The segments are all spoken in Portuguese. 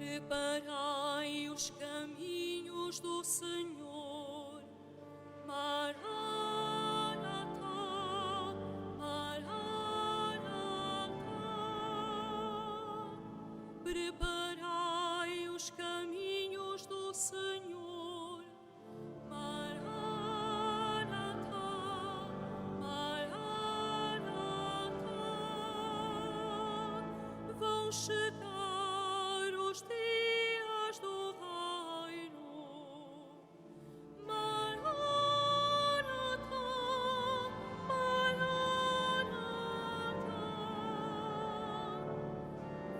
Preparai os caminhos do Senhor. Maranatha, Maranatha. Preparai os caminhos do Senhor. Maranatha, Maranatha. Vão chegar os dias do reino. Maranatha, Maranatha.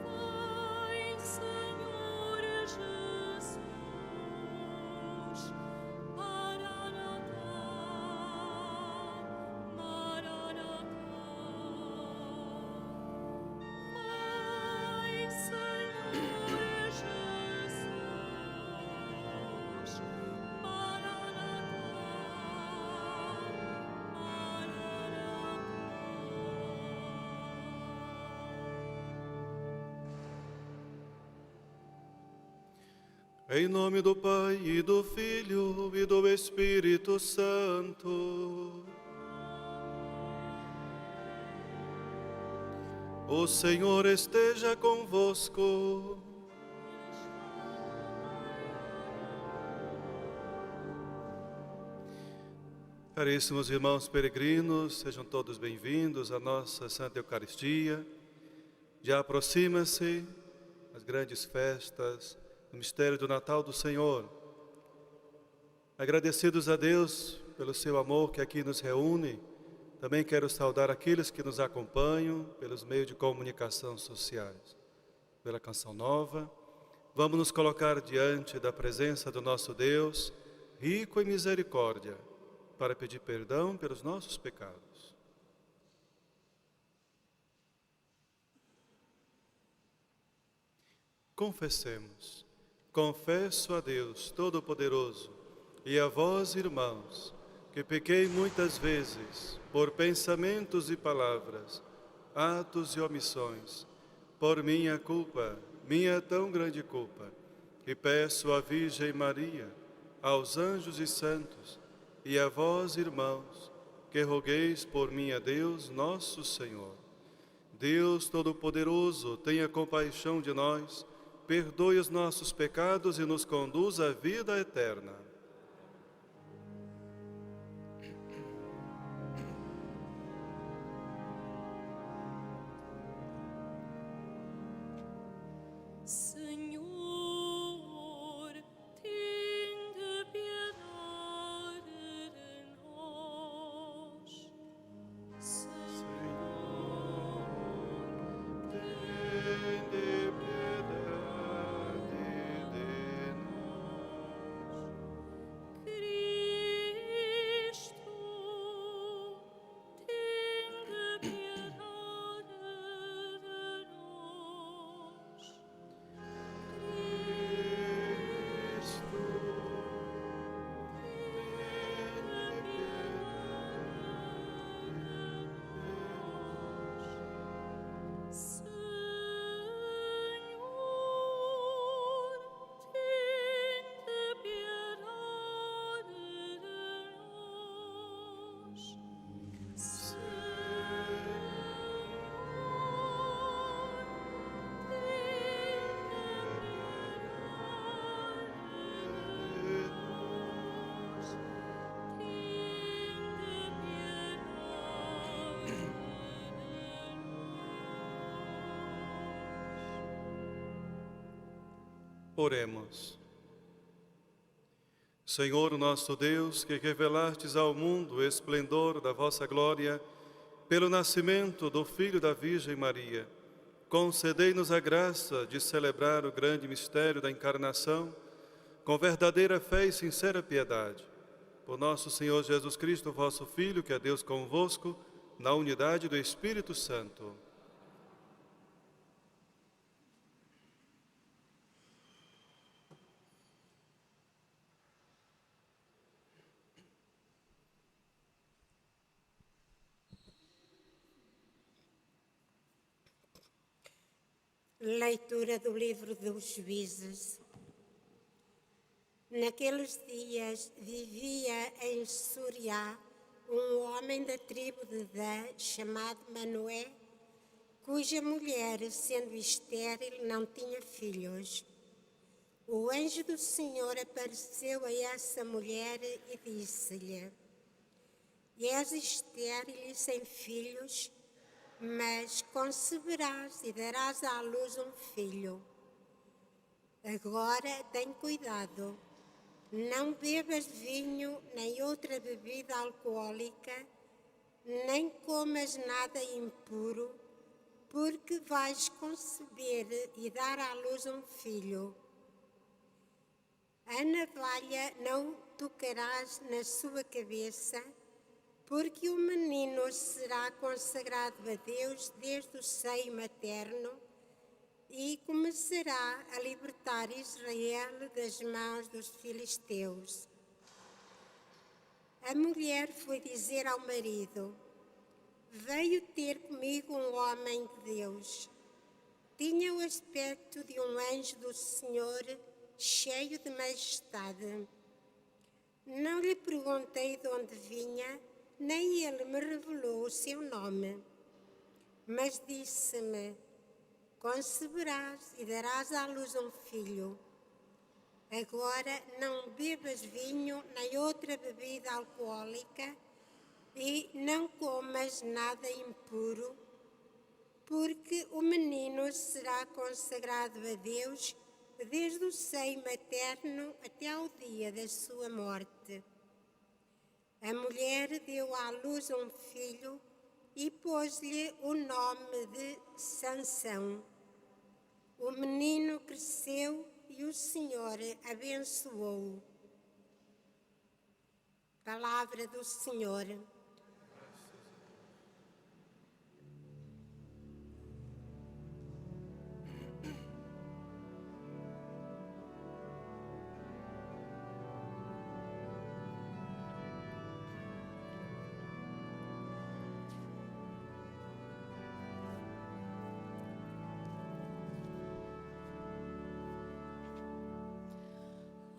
Vem, Senhor Jesus. Maranatha, Maranatha. Vem, Senhor Jesus. Maranatha, Em nome do Pai, e do Filho, e do Espírito Santo. O Senhor esteja convosco. Caríssimos irmãos peregrinos, sejam todos bem-vindos à nossa Santa Eucaristia. Já aproxima-se as grandes festas, o mistério do Natal do Senhor. Agradecidos a Deus pelo seu amor que aqui nos reúne, também quero saudar aqueles que nos acompanham pelos meios de comunicação sociais. Pela Canção Nova, vamos nos colocar diante da presença do nosso Deus, rico em misericórdia, para pedir perdão pelos nossos pecados. Confessemos. Confesso a Deus Todo-Poderoso e a vós, irmãos, que pequei muitas vezes por pensamentos e palavras, atos e omissões, por minha culpa, minha tão grande culpa, e peço à Virgem Maria, aos anjos e santos, e a vós, irmãos, que rogueis por mim a Deus nosso Senhor. Deus Todo-Poderoso, tenha compaixão de nós, perdoe os nossos pecados e nos conduz à vida eterna. Senhor, tende piedade de nós. Senhor, Tende piedade de Cristo, tende piedade de nós. Cristo, tende Oremos. Senhor nosso Deus, que revelastes ao mundo o esplendor da vossa glória, pelo nascimento do Filho da Virgem Maria, concedei-nos a graça de celebrar o grande mistério da encarnação com verdadeira fé e sincera piedade. Por nosso Senhor Jesus Cristo, vosso Filho, que é Deus convosco, na unidade do Espírito Santo. Leitura do livro dos Juízes. Naqueles dias vivia em Suriá um homem da tribo de Dan, chamado Manoé, cuja mulher, sendo estéril, não tinha filhos. O anjo do Senhor apareceu a essa mulher e disse-lhe: És estéril e sem filhos, mas conceberás e darás à luz um filho. Agora tem cuidado, não bebas vinho nem outra bebida alcoólica, nem comas nada impuro, porque vais conceber e dar à luz um filho. A navalha não tocarás na sua cabeça, porque o menino será consagrado a Deus desde o seio materno e começará a libertar Israel das mãos dos filisteus. A mulher foi dizer ao marido: Veio ter comigo um homem de Deus. Tinha o aspecto de um anjo do Senhor, cheio de majestade. Não lhe perguntei de onde vinha, nem ele me revelou o seu nome. Mas disse-me: Conceberás e darás à luz um filho. Agora não bebas vinho nem outra bebida alcoólica e não comas nada impuro, porque o menino será consagrado a Deus desde o seio materno até ao dia da sua morte. A mulher deu à luz um filho e pôs-lhe o nome de Sansão. O menino cresceu e o Senhor abençoou-o. Palavra do Senhor.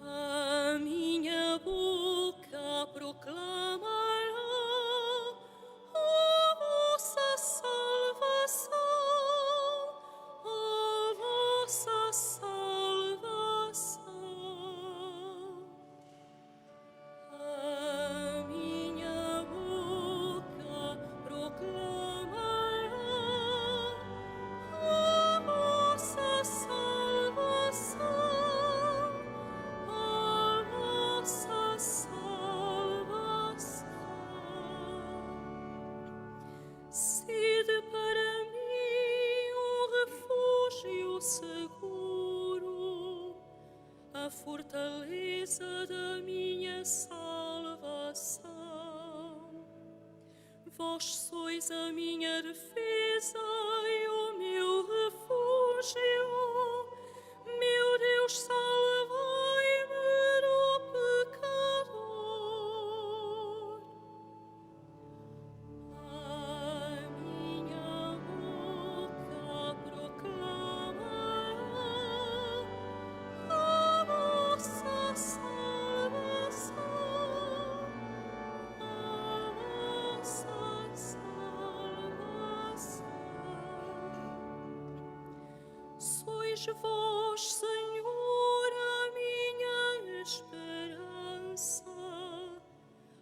A minha boca proclamará a vossa salvação, a vossa salvação. A minha boca proclamará a vossa salvação, a vossa salvação. Sede para mim um refúgio seguro, a fortaleza da minha salvação. Vós sois a minha defesa e o meu refúgio. Meu Deus, salvai-me do pecador. A minha boca proclamará a vossa salvação, a vossa salvação. Sois vós, Senhor, a minha esperança,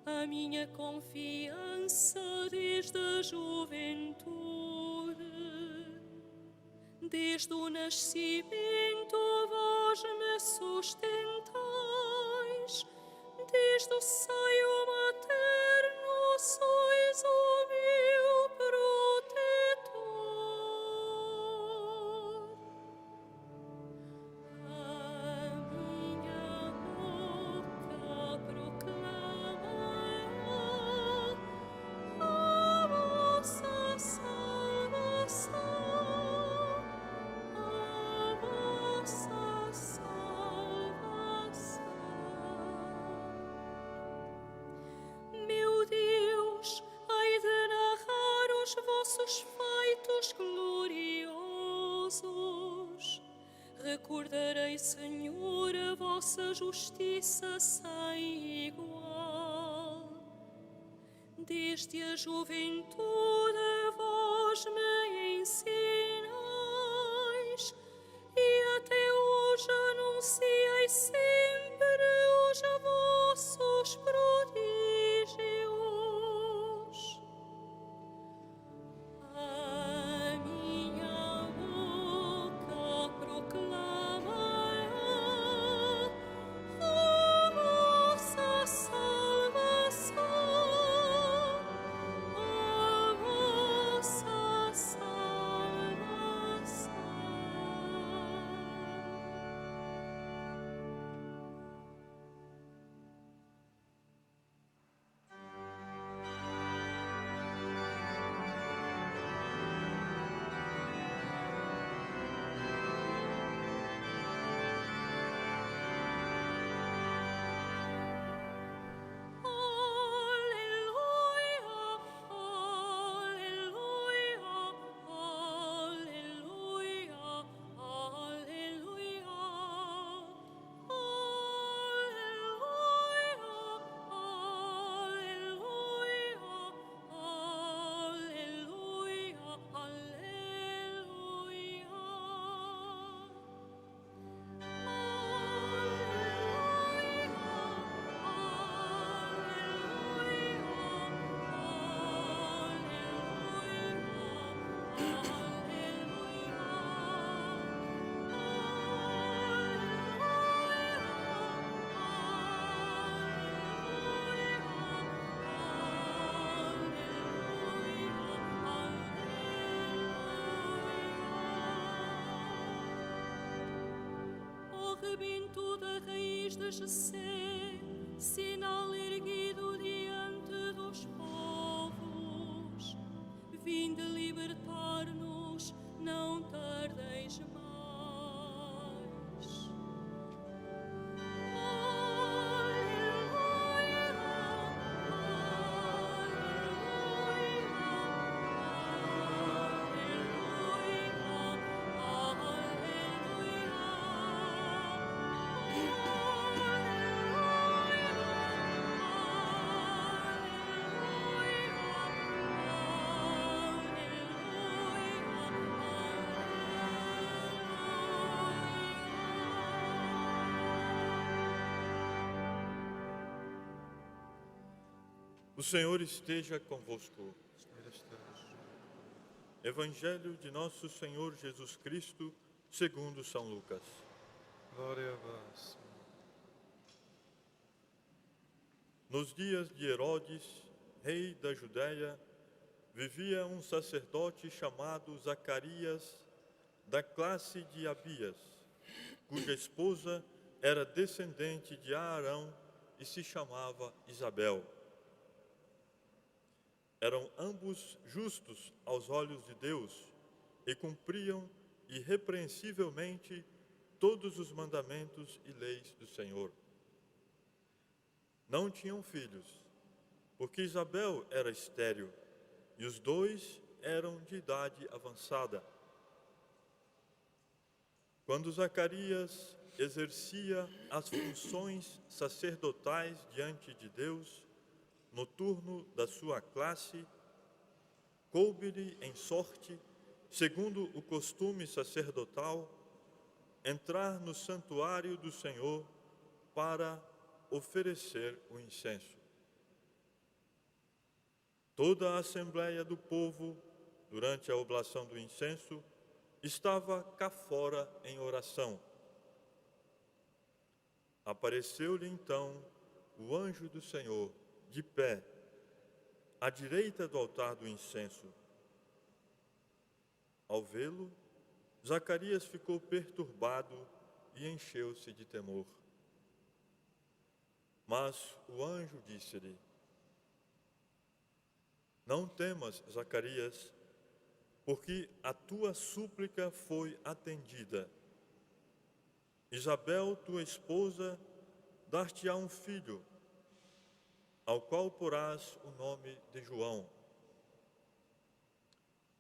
a minha confiança desde a juventude. Desde o nascimento vós me sustentais, desde o seio materno sois o meu protetor. A minha boca proclamará a vossa salvação, a vossa salvação. Meu Deus, hei de narrar os vossos feitos gloriosos. Recordarei, Senhor, a vossa justiça sem igual. Desde a juventude vós me ensinais e até hoje anunciei sempre os vossos prodígios. A minha boca proclamará a vossa salvação, a vossa salvação. Rebento da raiz de Jessé, sinal erguido diante dos povos. Vinde libertar-nos, não tardeis mais. O Senhor esteja convosco. Evangelho de nosso Senhor Jesus Cristo, segundo São Lucas. Glória a vós. Nos dias de Herodes, rei da Judéia, vivia um sacerdote chamado Zacarias, da classe de Abias, cuja esposa era descendente de Arão e se chamava Isabel. Eram ambos justos aos olhos de Deus e cumpriam irrepreensivelmente todos os mandamentos e leis do Senhor. Não tinham filhos, porque Isabel era estéril e os dois eram de idade avançada. Quando Zacarias exercia as funções sacerdotais diante de Deus, no turno da sua classe, coube-lhe em sorte, segundo o costume sacerdotal, entrar no santuário do Senhor para oferecer o incenso. Toda a assembleia do povo, durante a oblação do incenso, estava cá fora em oração. Apareceu-lhe então o anjo do Senhor, de pé, à direita do altar do incenso. Ao vê-lo, Zacarias ficou perturbado e encheu-se de temor. Mas o anjo disse-lhe: Não temas, Zacarias, porque a tua súplica foi atendida. Isabel, tua esposa, dar-te-á um filho, ao qual porás o nome de João.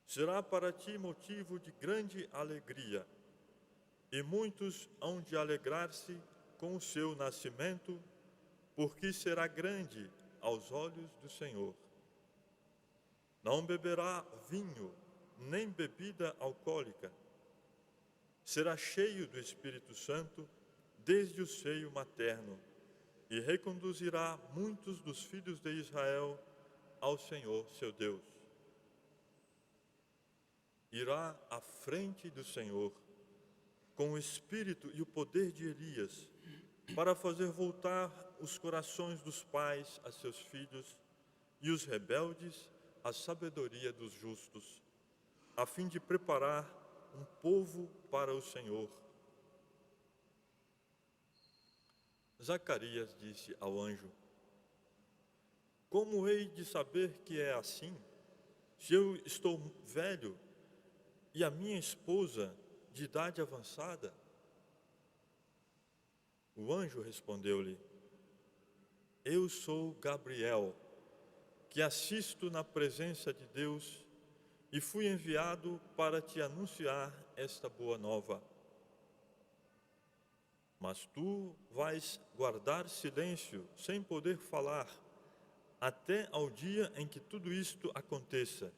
Será para ti motivo de grande alegria, e muitos hão de alegrar-se com o seu nascimento, porque será grande aos olhos do Senhor. Não beberá vinho, nem bebida alcoólica. Será cheio do Espírito Santo desde o seio materno e reconduzirá muitos dos filhos de Israel ao Senhor seu Deus. Irá à frente do Senhor com o espírito e o poder de Elias, para fazer voltar os corações dos pais a seus filhos e os rebeldes à sabedoria dos justos, a fim de preparar um povo para o Senhor. Zacarias disse ao anjo: como hei de saber que é assim, se eu estou velho e a minha esposa de idade avançada? O anjo respondeu-lhe: eu sou Gabriel, que assisto na presença de Deus e fui enviado para te anunciar esta boa nova. Mas tu vais guardar silêncio, sem poder falar, até ao dia em que tudo isto aconteça,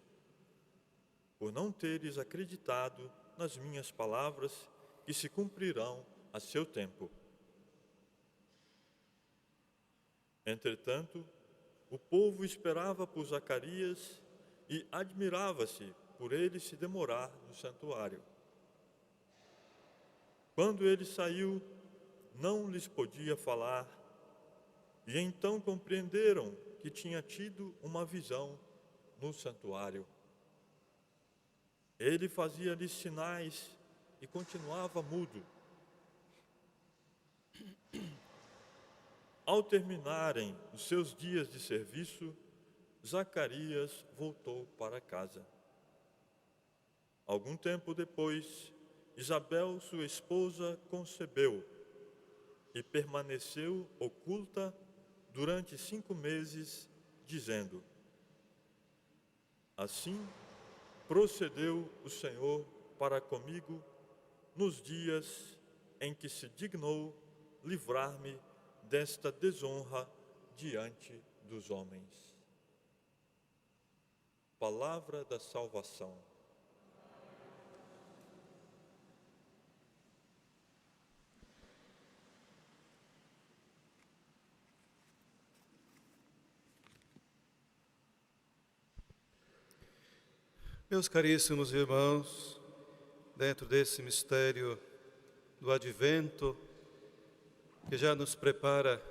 por não teres acreditado nas minhas palavras, que se cumprirão a seu tempo. Entretanto, o povo esperava por Zacarias e admirava-se por ele se demorar no santuário. Quando ele saiu, não lhes podia falar, e então compreenderam que tinha tido uma visão no santuário. Ele fazia-lhes sinais e continuava mudo. Ao terminarem os seus dias de serviço, Zacarias voltou para casa. Algum tempo depois, Isabel, sua esposa, concebeu e permaneceu oculta durante 5 meses, dizendo: assim procedeu o Senhor para comigo nos dias em que se dignou livrar-me desta desonra diante dos homens. Palavra da salvação. Meus caríssimos irmãos, dentro desse mistério do Advento, que já nos prepara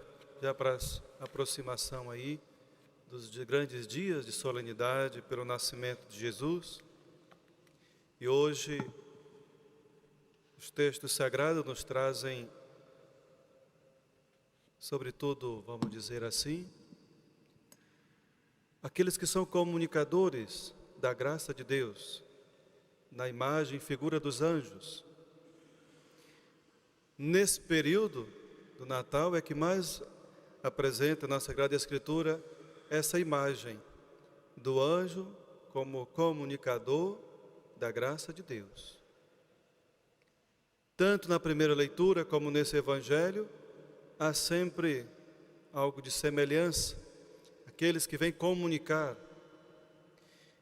já para a aproximação aí dos grandes dias de solenidade pelo nascimento de Jesus, e hoje os textos sagrados nos trazem, sobretudo, vamos dizer assim, aqueles que são comunicadores da graça de Deus, na imagem e figura dos anjos. Nesse período do Natal é que mais apresenta na Sagrada Escritura essa imagem do anjo como comunicador da graça de Deus. Tanto na primeira leitura como nesse Evangelho, há sempre algo de semelhança, aqueles que vêm comunicar.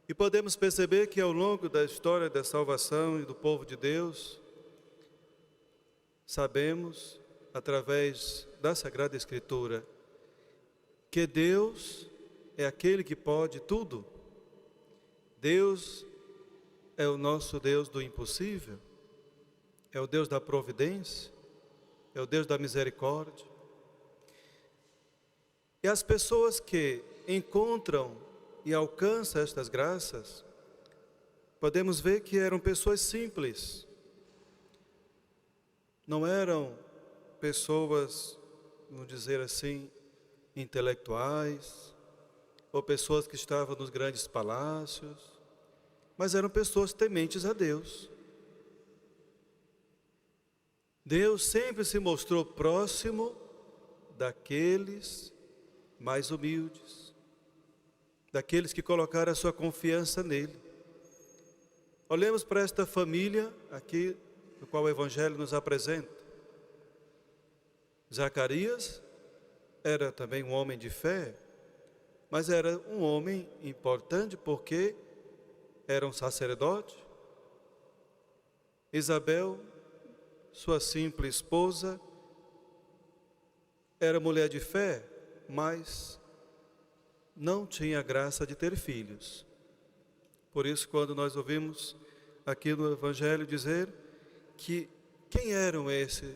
E podemos perceber que ao longo da história da salvação e do povo de Deus, sabemos, através da Sagrada Escritura, que Deus é aquele que pode tudo. Deus é o nosso Deus do impossível, é o Deus da providência, é o Deus da misericórdia. E as pessoas que encontram e alcançam estas graças, podemos ver que eram pessoas simples, não eram pessoas, vamos dizer assim, intelectuais, ou pessoas que estavam nos grandes palácios, mas eram pessoas tementes a Deus. Deus sempre se mostrou próximo daqueles mais humildes, daqueles que colocaram a sua confiança nele. Olhemos para esta família aqui do qual o Evangelho nos apresenta. Zacarias era também um homem de fé, mas era um homem importante porque era um sacerdote. Isabel, sua simples esposa, era mulher de fé, mas não tinha a graça de ter filhos. Por isso, quando nós ouvimos aqui no Evangelho dizer que quem eram esses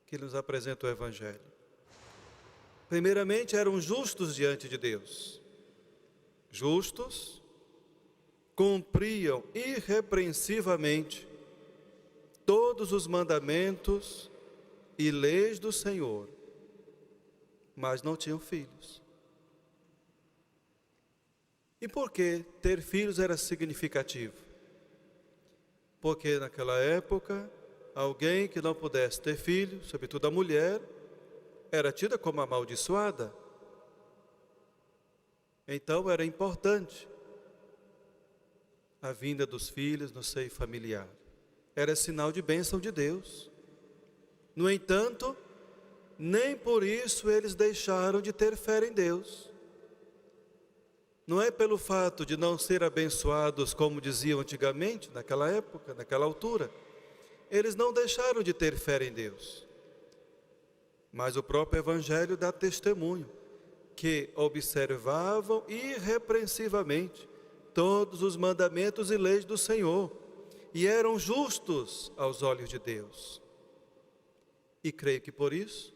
que nos apresenta o Evangelho? Primeiramente, eram justos diante de Deus. Justos, cumpriam irrepreensivamente todos os mandamentos e leis do Senhor, mas não tinham filhos. E por que ter filhos era significativo? Porque naquela época, alguém que não pudesse ter filhos, sobretudo a mulher, era tida como amaldiçoada. Então era importante a vinda dos filhos no seio familiar. Era sinal de bênção de Deus. No entanto, nem por isso eles deixaram de ter fé em Deus. Não é pelo fato de não ser abençoados, como diziam antigamente, naquela época, naquela altura. Eles não deixaram de ter fé em Deus. Mas o próprio Evangelho dá testemunho que observavam irrepreensivamente todos os mandamentos e leis do Senhor e eram justos aos olhos de Deus. E creio que por isso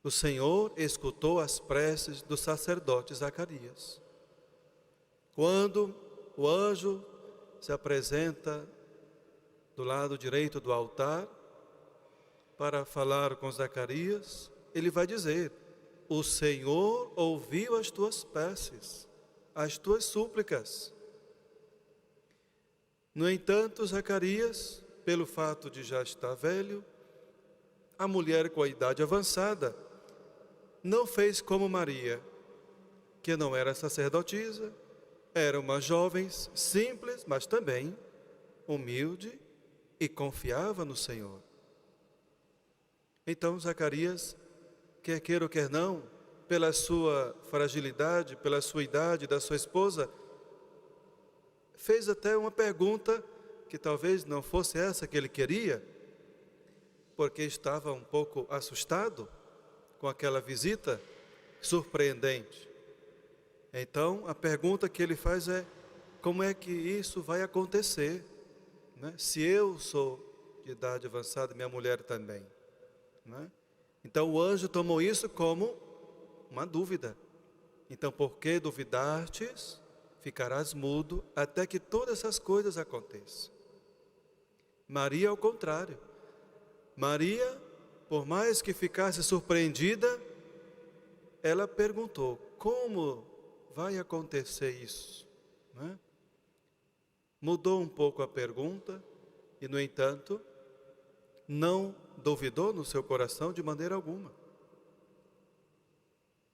o Senhor escutou as preces do sacerdote Zacarias. Quando o anjo se apresenta do lado direito do altar para falar com Zacarias, ele vai dizer: o Senhor ouviu as tuas preces, as tuas súplicas. No entanto, Zacarias, pelo fato de já estar velho, a mulher com a idade avançada, não fez como Maria, que não era sacerdotisa, era uma jovem simples, mas também humilde e confiava no Senhor. Então Zacarias, quer queira ou quer não, pela sua fragilidade, pela sua idade da sua esposa, fez até uma pergunta que talvez não fosse essa que ele queria, porque estava um pouco assustado com aquela visita surpreendente. Então a pergunta que ele faz é: como é que isso vai acontecer, né? Se eu sou de idade avançada, minha mulher também, né? Então o anjo tomou isso como uma dúvida. Então, por que duvidastes? Ficarás mudo até que todas essas coisas aconteçam. Maria, ao contrário. Maria, por mais que ficasse surpreendida, ela perguntou: como vai acontecer isso? Né? Mudou um pouco a pergunta e, no entanto, não duvidou no seu coração de maneira alguma.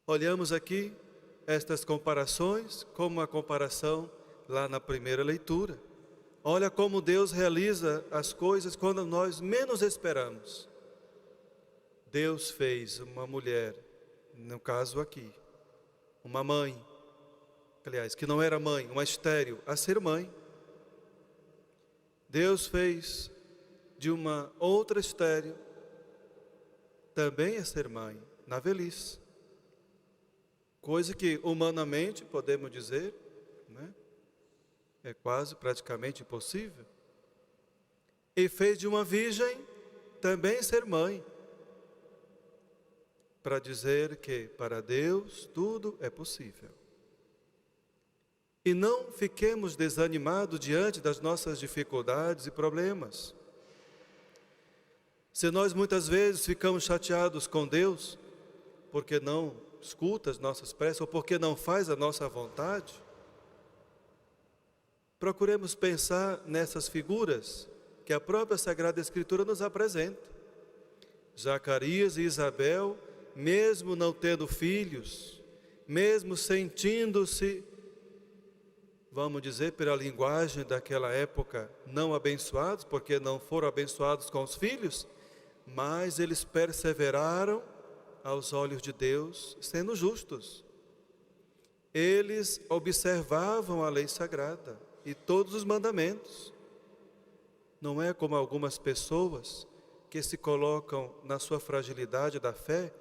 Olhamos aqui estas comparações como uma comparação lá na primeira leitura. Olha como Deus realiza as coisas quando nós menos esperamos. Deus fez uma mulher, no caso aqui, uma mãe, aliás, que não era mãe, uma estéril, a ser mãe. Deus fez de uma outra estéril também a ser mãe, na velhice. Coisa que humanamente, podemos dizer, né, é quase praticamente impossível. E fez de uma virgem também ser mãe, para dizer que para Deus tudo é possível. E não fiquemos desanimados diante das nossas dificuldades e problemas. Se nós muitas vezes ficamos chateados com Deus, porque não escuta as nossas preces, ou porque não faz a nossa vontade, procuremos pensar nessas figuras que a própria Sagrada Escritura nos apresenta. Zacarias e Isabel, mesmo não tendo filhos, mesmo sentindo-se vamos dizer, pela linguagem daquela época, não abençoados, porque não foram abençoados com os filhos, mas eles perseveraram aos olhos de Deus, sendo justos. Eles observavam a lei sagrada e todos os mandamentos. Não é como algumas pessoas que se colocam na sua fragilidade da fé.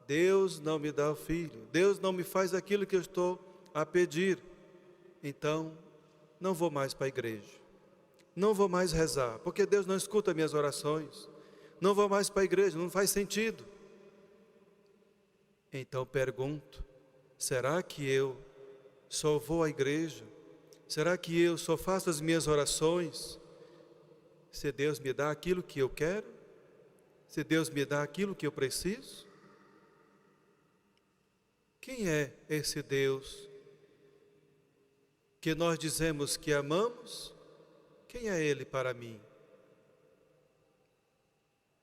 Deus não me dá o filho, Deus não me faz aquilo que eu estou a pedir, então não vou mais para a igreja, não vou mais rezar, porque Deus não escuta minhas orações, não vou mais para a igreja, não faz sentido. Então pergunto, será que eu só vou à igreja? Será que eu só faço as minhas orações se Deus me dá aquilo que eu quero? Se Deus me dá aquilo que eu preciso? Quem é esse Deus que nós dizemos que amamos? Quem é Ele para mim?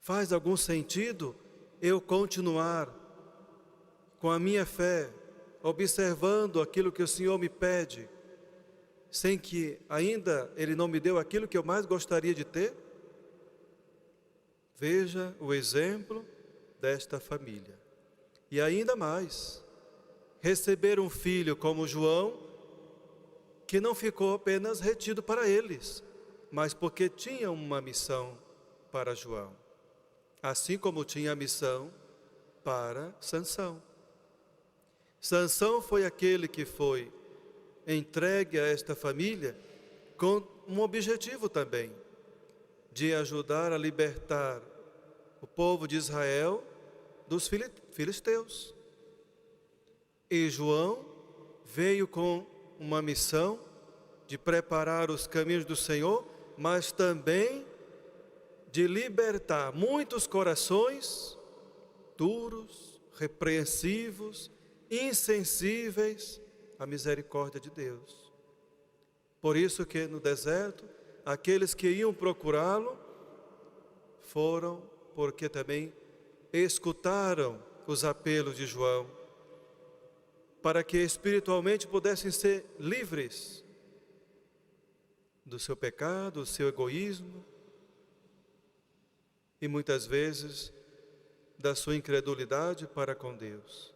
Faz algum sentido eu continuar com a minha fé, observando aquilo que o Senhor me pede, sem que ainda Ele não me deu aquilo que eu mais gostaria de ter? Veja o exemplo desta família. E ainda mais, receber um filho como João, que não ficou apenas retido para eles, mas porque tinha uma missão para João, assim como tinha a missão para Sansão. Sansão foi aquele que foi entregue a esta família com um objetivo também, de ajudar a libertar o povo de Israel dos filisteus. E João veio com uma missão de preparar os caminhos do Senhor, mas também de libertar muitos corações duros, repreensivos, insensíveis à misericórdia de Deus. Por isso que no deserto, aqueles que iam procurá-lo foram porque também escutaram os apelos de João, para que espiritualmente pudessem ser livres do seu pecado, do seu egoísmo e muitas vezes da sua incredulidade para com Deus.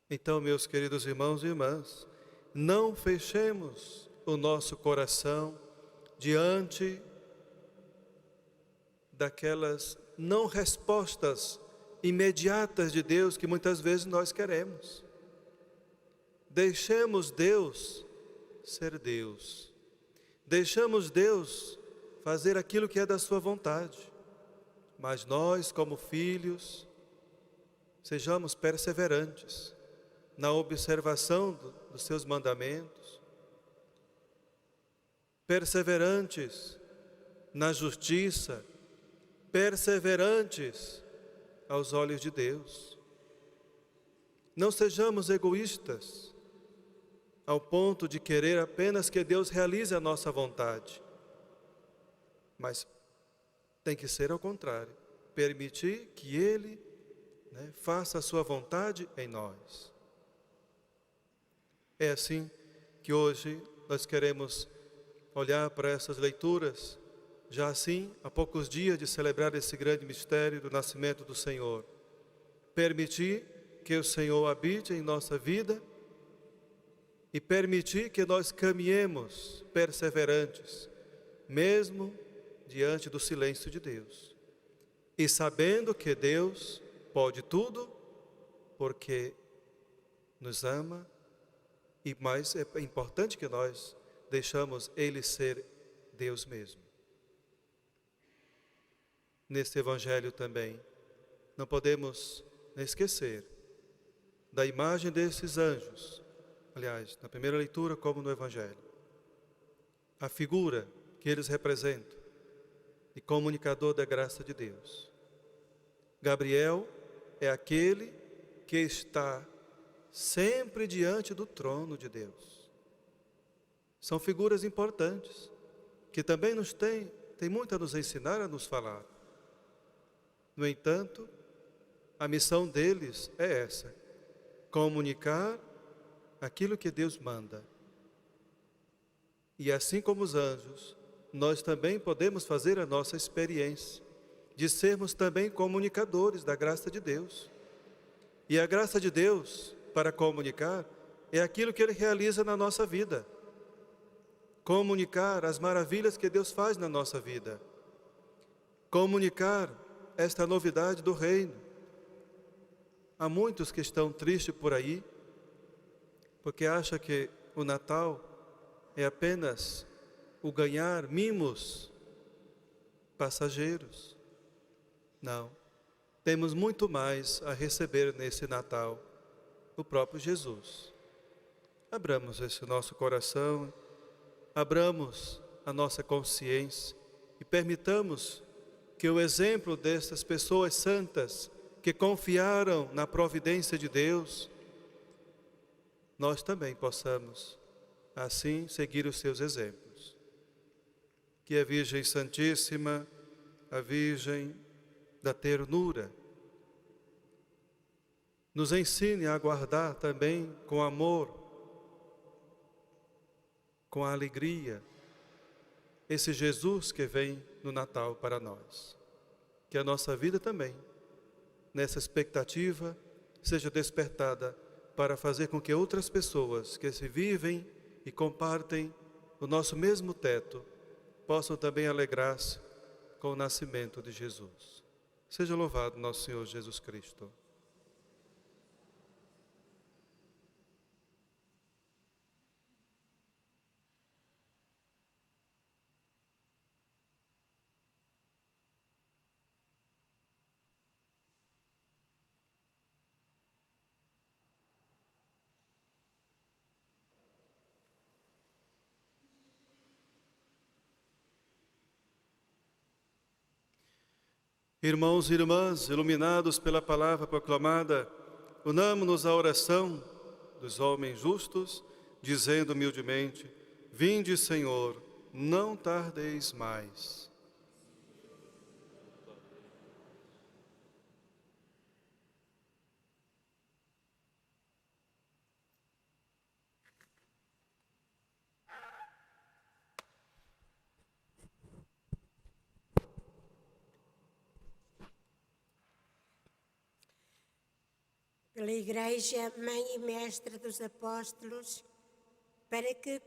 Então, meus queridos irmãos e irmãs, não fechemos o nosso coração diante daquelas não respostas imediatas de Deus que muitas vezes nós queremos. Deixemos Deus ser Deus. Deixamos Deus fazer aquilo que é da sua vontade. Mas nós, como filhos, sejamos perseverantes na observação dos seus mandamentos, perseverantes na justiça, perseverantes aos olhos de Deus. Não sejamos egoístas ao ponto de querer apenas que Deus realize a nossa vontade, mas tem que ser ao contrário, permitir que Ele faça a sua vontade em nós. É assim que hoje nós queremos olhar para essas leituras, já assim, há poucos dias de celebrar esse grande mistério do nascimento do Senhor. Permitir que o Senhor habite em nossa vida e permitir que nós caminhemos perseverantes, mesmo diante do silêncio de Deus. E sabendo que Deus pode tudo, porque nos ama, e mais é importante que nós deixamos Ele ser Deus mesmo. Neste Evangelho também, não podemos esquecer da imagem desses anjos, aliás, na primeira leitura como no Evangelho, a figura que eles representam, de comunicador da graça de Deus. Gabriel é aquele que está sempre diante do trono de Deus. São figuras importantes, que também tem muito a nos ensinar, a nos falar. No entanto, a missão deles é essa: comunicar aquilo que Deus manda. E assim como os anjos, nós também podemos fazer a nossa experiência de sermos também comunicadores da graça de Deus. E a graça de Deus, para comunicar, é aquilo que Ele realiza na nossa vida. Comunicar as maravilhas que Deus faz na nossa vida. Comunicar esta novidade do reino. Há muitos que estão tristes por aí, porque acham que o Natal é apenas o ganhar mimos passageiros. Não, temos muito mais a receber nesse Natal, o próprio Jesus. Abramos esse nosso coração, abramos a nossa consciência e permitamos que o exemplo dessas pessoas santas que confiaram na providência de Deus, nós também possamos assim seguir os seus exemplos. Que a Virgem Santíssima, a Virgem da ternura, nos ensine a aguardar também com amor, com alegria, esse Jesus que vem no Natal para nós. Que a nossa vida também, nessa expectativa, seja despertada para fazer com que outras pessoas que se vivem e compartem o nosso mesmo teto, possam também alegrar-se com o nascimento de Jesus. Seja louvado nosso Senhor Jesus Cristo. Irmãos e irmãs, iluminados pela palavra proclamada, unamo-nos à oração dos homens justos, dizendo humildemente: Vinde, Senhor, não tardeis mais. Pela Igreja, Mãe e Mestra dos Apóstolos, para que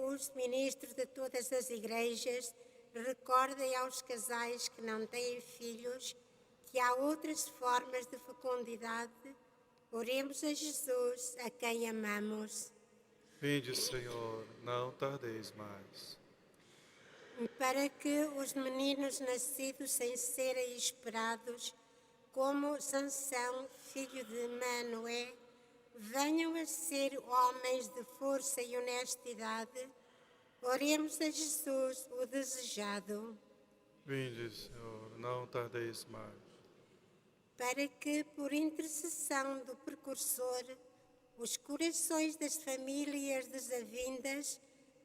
os ministros de todas as igrejas recordem aos casais que não têm filhos que há outras formas de fecundidade. Oremos a Jesus, a quem amamos. Vinde, Senhor, não tardeis mais. Para que os meninos nascidos sem serem esperados, como Sansão, filho de Manoé, venham a ser homens de força e honestidade, oremos a Jesus, o desejado. Vinde, Senhor, não tardeis mais. Para que, por intercessão do precursor, os corações das famílias desavindas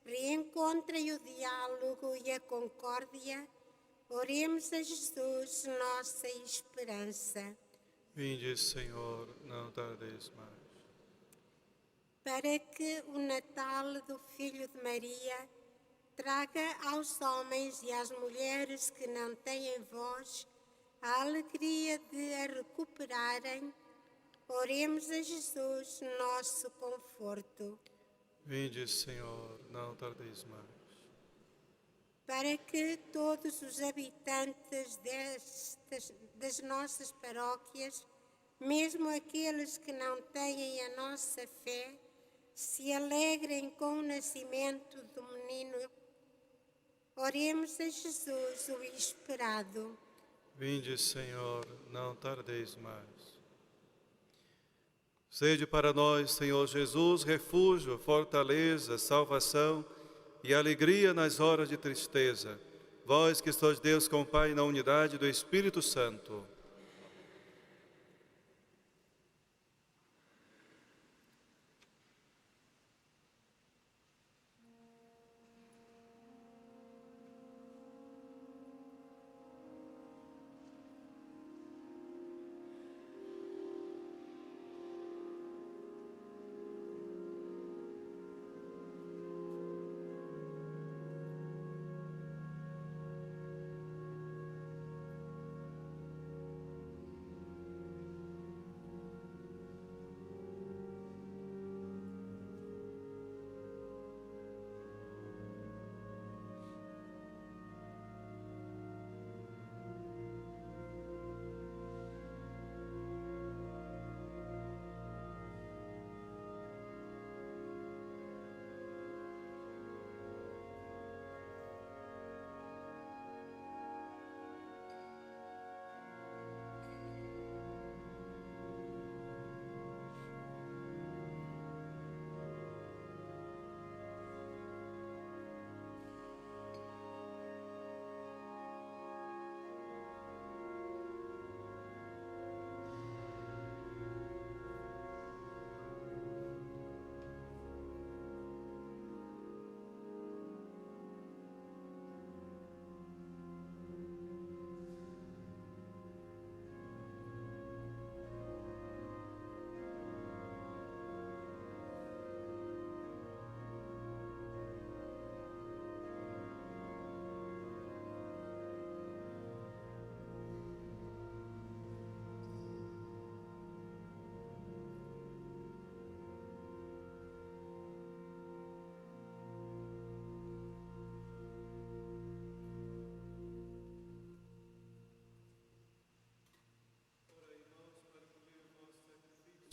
reencontrem o diálogo e a concórdia, oremos a Jesus, nossa esperança. Vinde, Senhor, não tardeis mais. Para que o Natal do Filho de Maria traga aos homens e às mulheres que não têm voz a alegria de a recuperarem, oremos a Jesus, nosso conforto. Vinde, Senhor, não tardeis mais. Para que todos os habitantes das nossas paróquias, mesmo aqueles que não têm a nossa fé, se alegrem com o nascimento do menino, oremos a Jesus, o esperado. Vinde, Senhor, não tardeis mais. Sede para nós, Senhor Jesus, refúgio, fortaleza, salvação e alegria nas horas de tristeza. Vós que sois Deus com o Pai na unidade do Espírito Santo.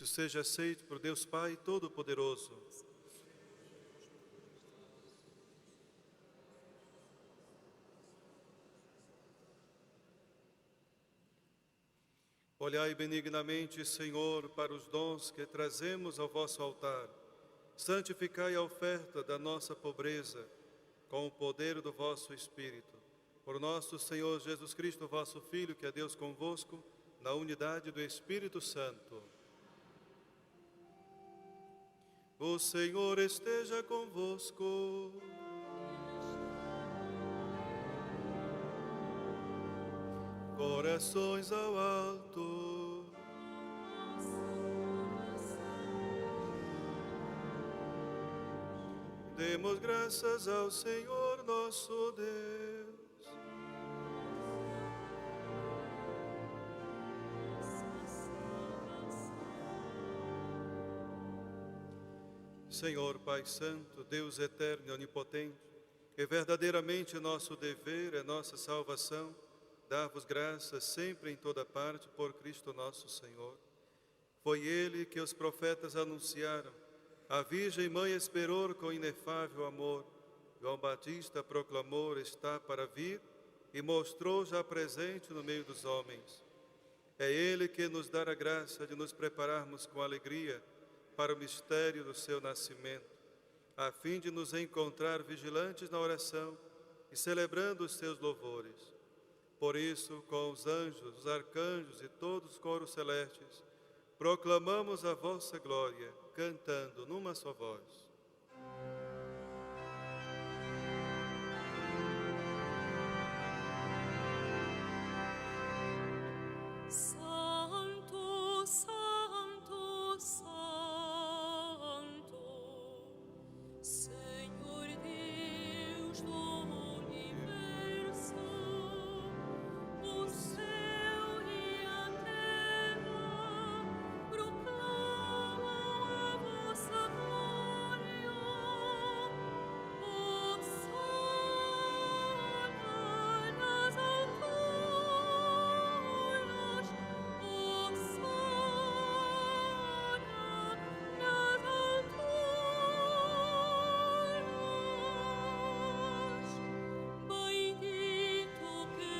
seja aceito por Deus Pai Todo-Poderoso. Olhai benignamente, Senhor, para os dons que trazemos ao vosso altar. Santificai a oferta da nossa pobreza com o poder do vosso Espírito. Por nosso Senhor Jesus Cristo, vosso Filho, que é Deus convosco, na unidade do Espírito Santo. O Senhor esteja convosco. Corações ao alto. Demos graças ao Senhor nosso Deus. Senhor Pai Santo, Deus eterno e onipotente, é verdadeiramente nosso dever, é nossa salvação, dar-vos graças sempre em toda parte por Cristo nosso Senhor. Foi Ele que os profetas anunciaram. A Virgem Mãe esperou com inefável amor. João Batista proclamou: está para vir, e mostrou já presente no meio dos homens. É Ele que nos dá a graça de nos prepararmos com alegria para o mistério do seu nascimento, a fim de nos encontrar vigilantes na oração e celebrando os seus louvores. Por isso, com os anjos, os arcanjos e todos os coros celestes, proclamamos a vossa glória, cantando numa só voz. Santo, Santo, Santo, Senhor Deus do universo, o céu e a terra proclamam a vossa glória. Hosana nas alturas, Hosana nas alturas. Bendito que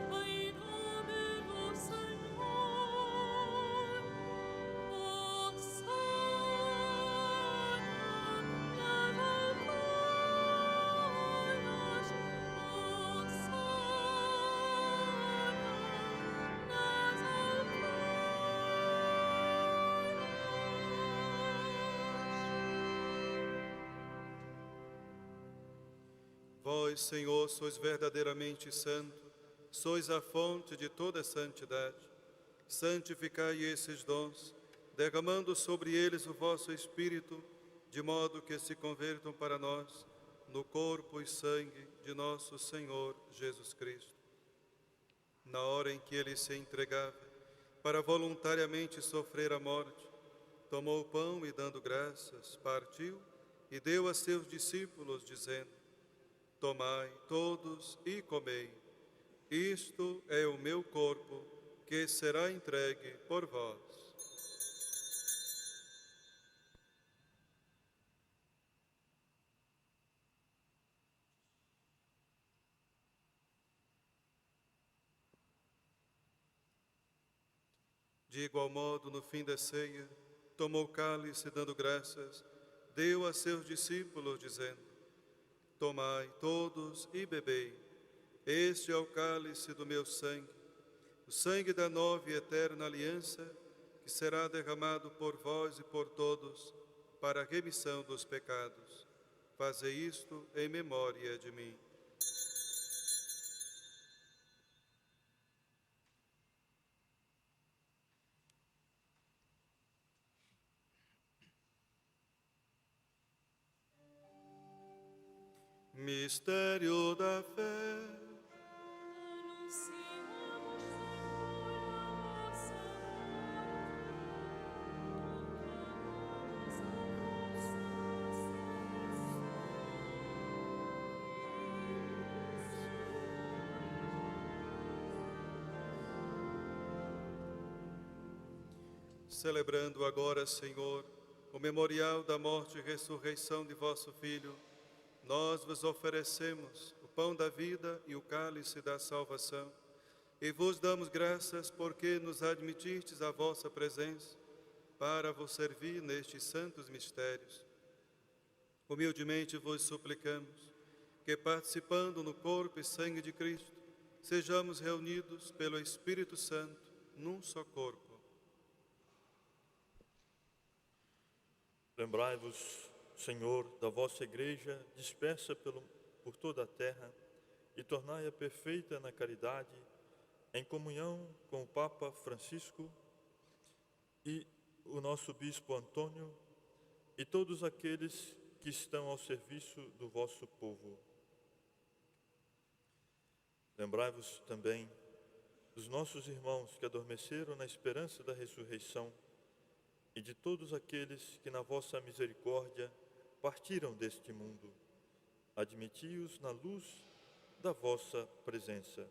vai em nome do Senhor. Hosana nas alturas, Hosana nas alturas. Vós, Senhor, sois verdadeiramente santo, sois a fonte de toda santidade. Santificai esses dons, derramando sobre eles o vosso Espírito, de modo que se convertam para nós no corpo e sangue de nosso Senhor Jesus Cristo. Na hora em que ele se entregava para voluntariamente sofrer a morte, tomou o pão e, dando graças, partiu e deu a seus discípulos, dizendo: tomai todos e comei. Isto é o meu corpo, que será entregue por vós. De igual modo, no fim da ceia, tomou o cálice, dando graças, deu a seus discípulos, dizendo: tomai todos e bebei. Este é o cálice do meu sangue, o sangue da nova e eterna aliança, que será derramado por vós e por todos para a remissão dos pecados. Fazei isto em memória de mim. Mistério da fé. Anunciamos, Senhor, a vossa Celebrando agora, Senhor, o memorial da morte e ressurreição de vosso Filho, nós vos oferecemos o pão da vida e o cálice da salvação, e vos damos graças porque nos admitistes à vossa presença para vos servir nestes santos mistérios. Humildemente vos suplicamos que, participando no corpo e sangue de Cristo, sejamos reunidos pelo Espírito Santo num só corpo. Lembrai-vos, Senhor, da vossa Igreja dispersa por toda a terra e tornai-a perfeita na caridade, em comunhão com o Papa Francisco e o nosso Bispo Antônio e todos aqueles que estão ao serviço do vosso povo. Lembrai-vos também dos nossos irmãos que adormeceram na esperança da ressurreição e de todos aqueles que na vossa misericórdia partiram deste mundo. Admiti-os na luz da vossa presença.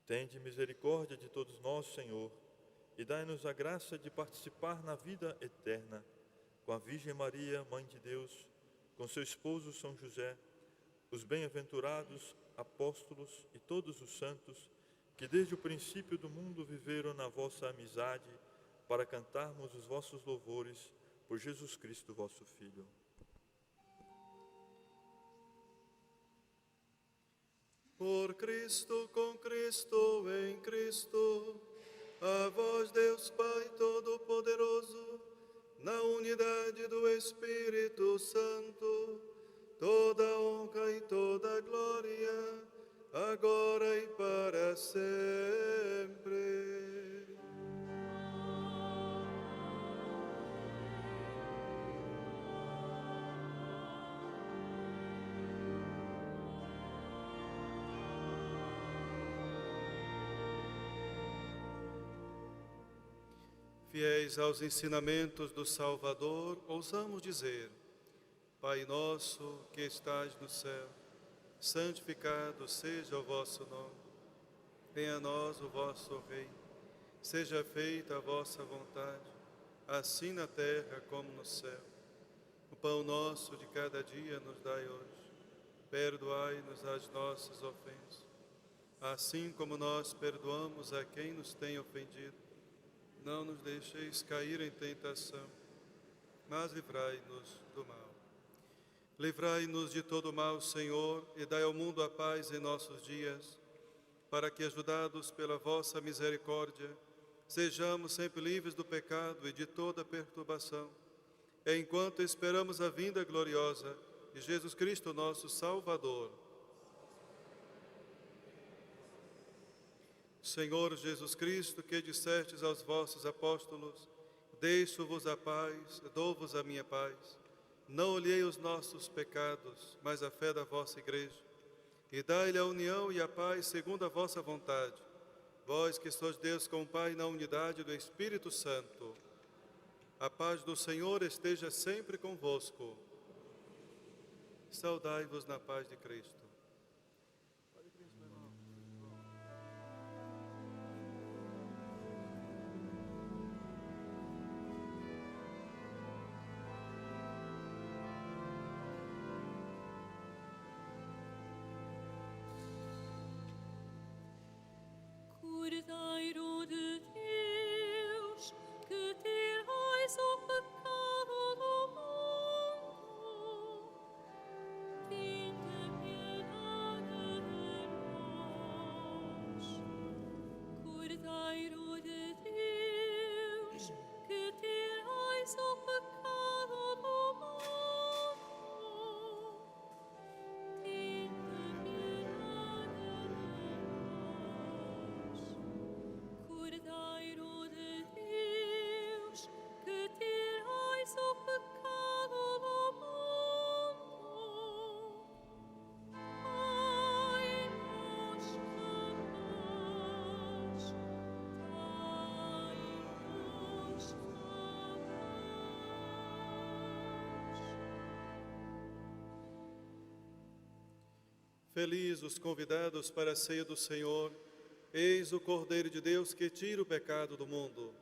Tende misericórdia de todos nós, Senhor, e dai-nos a graça de participar na vida eterna com a Virgem Maria, Mãe de Deus, com seu esposo São José, os bem-aventurados apóstolos e todos os santos que desde o princípio do mundo viveram na vossa amizade, para cantarmos os vossos louvores por Jesus Cristo, vosso Filho. Por Cristo, com Cristo, em Cristo, a vós, Deus Pai Todo-Poderoso, na unidade do Espírito Santo, toda honra e toda glória, agora e para sempre. Fiéis aos ensinamentos do Salvador, ousamos dizer: Pai nosso que estais no céu, santificado seja o vosso nome. Venha a nós o vosso reino. Seja feita a vossa vontade, assim na terra como no céu. O pão nosso de cada dia nos dai hoje. Perdoai-nos as nossas ofensas, assim como nós perdoamos a quem nos tem ofendido. Não nos deixeis cair em tentação, mas livrai-nos do mal. Livrai-nos de todo mal, Senhor, e dai ao mundo a paz em nossos dias, para que, ajudados pela vossa misericórdia, sejamos sempre livres do pecado e de toda perturbação, enquanto esperamos a vinda gloriosa de Jesus Cristo, nosso Salvador. Senhor Jesus Cristo, que dissestes aos vossos apóstolos: deixo-vos a paz, dou-vos a minha paz. Não olhei os nossos pecados, mas a fé da vossa Igreja. E dai-lhe a união e a paz segundo a vossa vontade. Vós que sois Deus com o Pai na unidade do Espírito Santo. A paz do Senhor esteja sempre convosco. Saudai-vos na paz de Cristo. Cordeiro de Deus, que tirais o pecado do mundo, tende piedade de nós. Cordeiro de Deus, que tirais o pecado do mundo, tende piedade de nós. Cordeiro de Deus, que tirais o pecado do mundo, dai-nos a paz, dai-nos a paz. Felizes os convidados para a ceia do Senhor. Eis o Cordeiro de Deus que tira o pecado do mundo.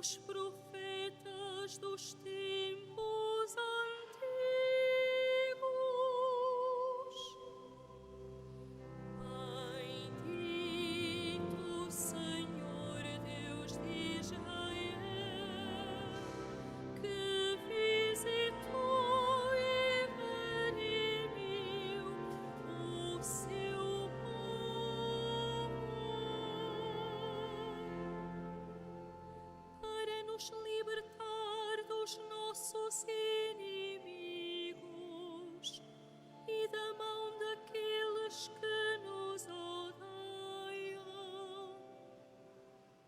os profetas dos tempos antigos. Bendito Senhor Deus de Israel, que visitou e redimiu o seu povo, para nos libertar dos nossos inimigos e da mão daqueles que nos odeiam,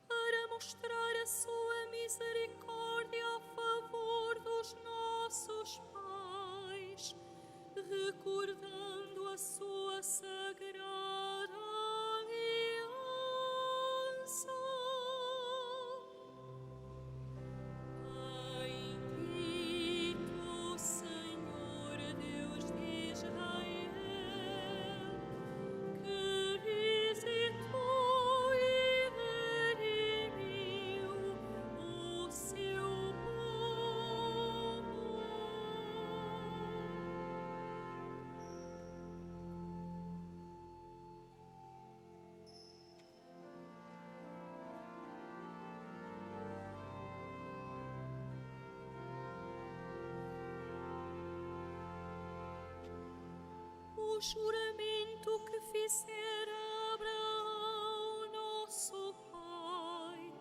para mostrar a sua misericórdia a favor dos nossos pais, recordando a sua sagrada aliança. Bendito Senhor Deus de Israel, que visitou e redimiu o seu povo. O juramento que fizera Abraão, nosso pai,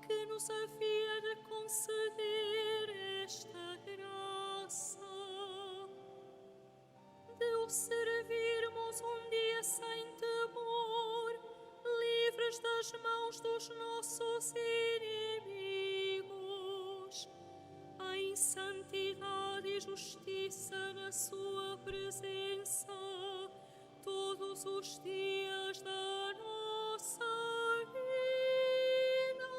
que nos havia de conceder esta graça, de o servirmos um dia sem temor, livres das mãos dos nossos inimigos, em santidade e justiça na sua presença, todos os dias da nossa vida.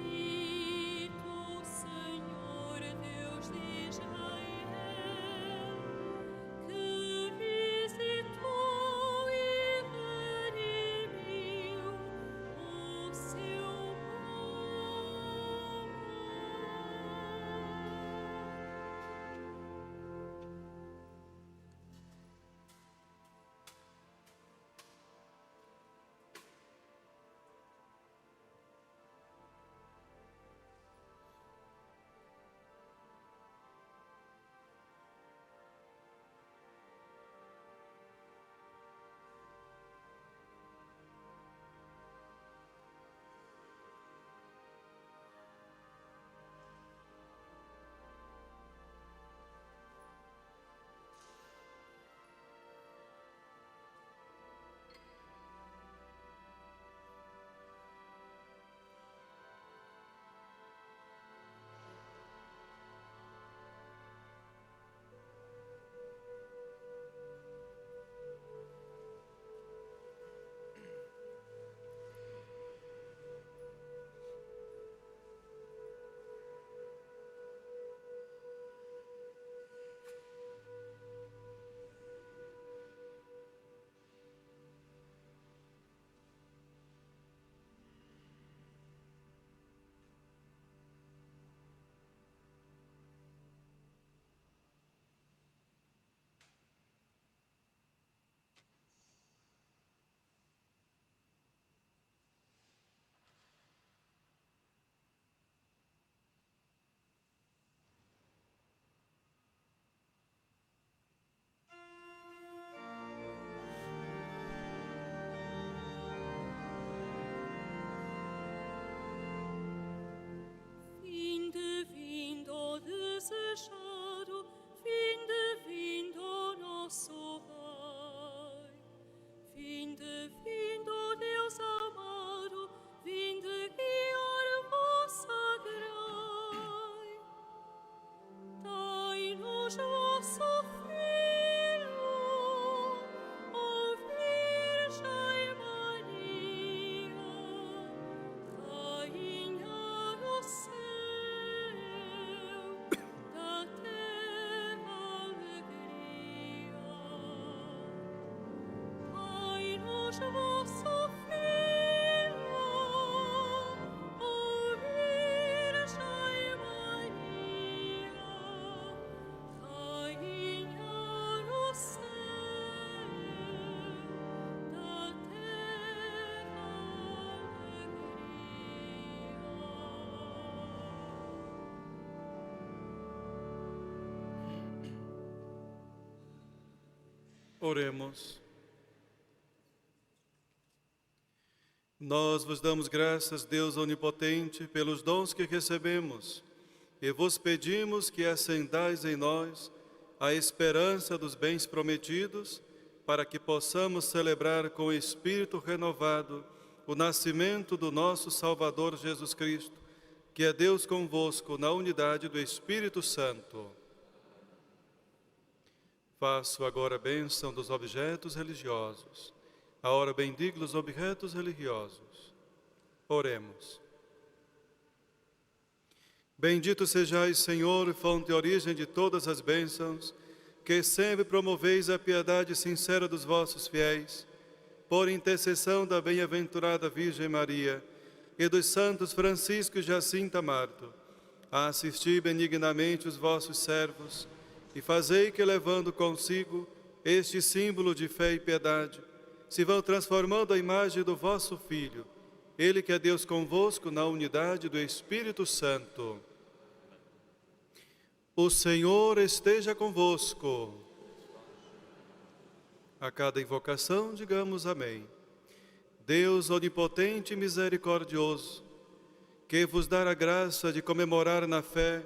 Bendito Senhor Deus de Israel, que visitou e redimiu o seu povo. Oremos. Nós vos damos graças, Deus onipotente, pelos dons que recebemos, e vos pedimos que acendais em nós a esperança dos bens prometidos, para que possamos celebrar com o espírito renovado o nascimento do nosso Salvador Jesus Cristo, que é Deus convosco na unidade do Espírito Santo. Faço agora a bênção dos objetos religiosos. A hora bendigo os objetos religiosos. Oremos. Bendito sejais, Senhor, fonte e origem de todas as bênçãos, que sempre promoveis a piedade sincera dos vossos fiéis, por intercessão da bem-aventurada Virgem Maria e dos santos Francisco e Jacinta Marto, a assistir benignamente os vossos servos, e fazei que, levando consigo este símbolo de fé e piedade, se vão transformando a imagem do vosso Filho, Ele que é Deus convosco na unidade do Espírito Santo. O Senhor esteja convosco. A cada invocação, digamos amém. Deus onipotente e misericordioso, que vos dá a graça de comemorar na fé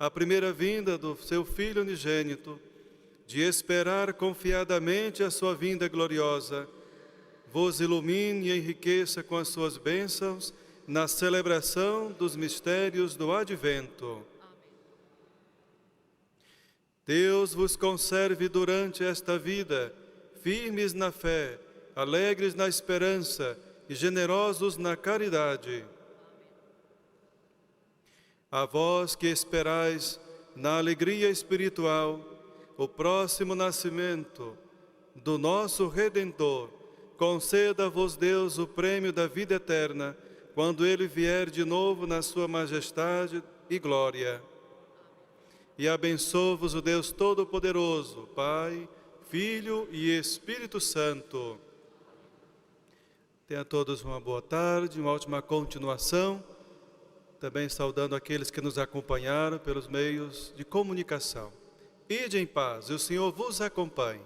a primeira vinda do seu Filho unigênito, de esperar confiadamente a sua vinda gloriosa, vos ilumine e enriqueça com as suas bênçãos na celebração dos mistérios do Advento. Deus vos conserve durante esta vida, firmes na fé, alegres na esperança e generosos na caridade. A vós que esperais na alegria espiritual o próximo nascimento do nosso Redentor, conceda-vos Deus o prêmio da vida eterna, quando Ele vier de novo na sua majestade e glória. E abençoe-vos o Deus Todo-Poderoso, Pai, Filho e Espírito Santo. Tenha todos uma boa tarde, uma ótima continuação. Também saudando aqueles que nos acompanharam pelos meios de comunicação. Ide em paz, e o Senhor vos acompanhe.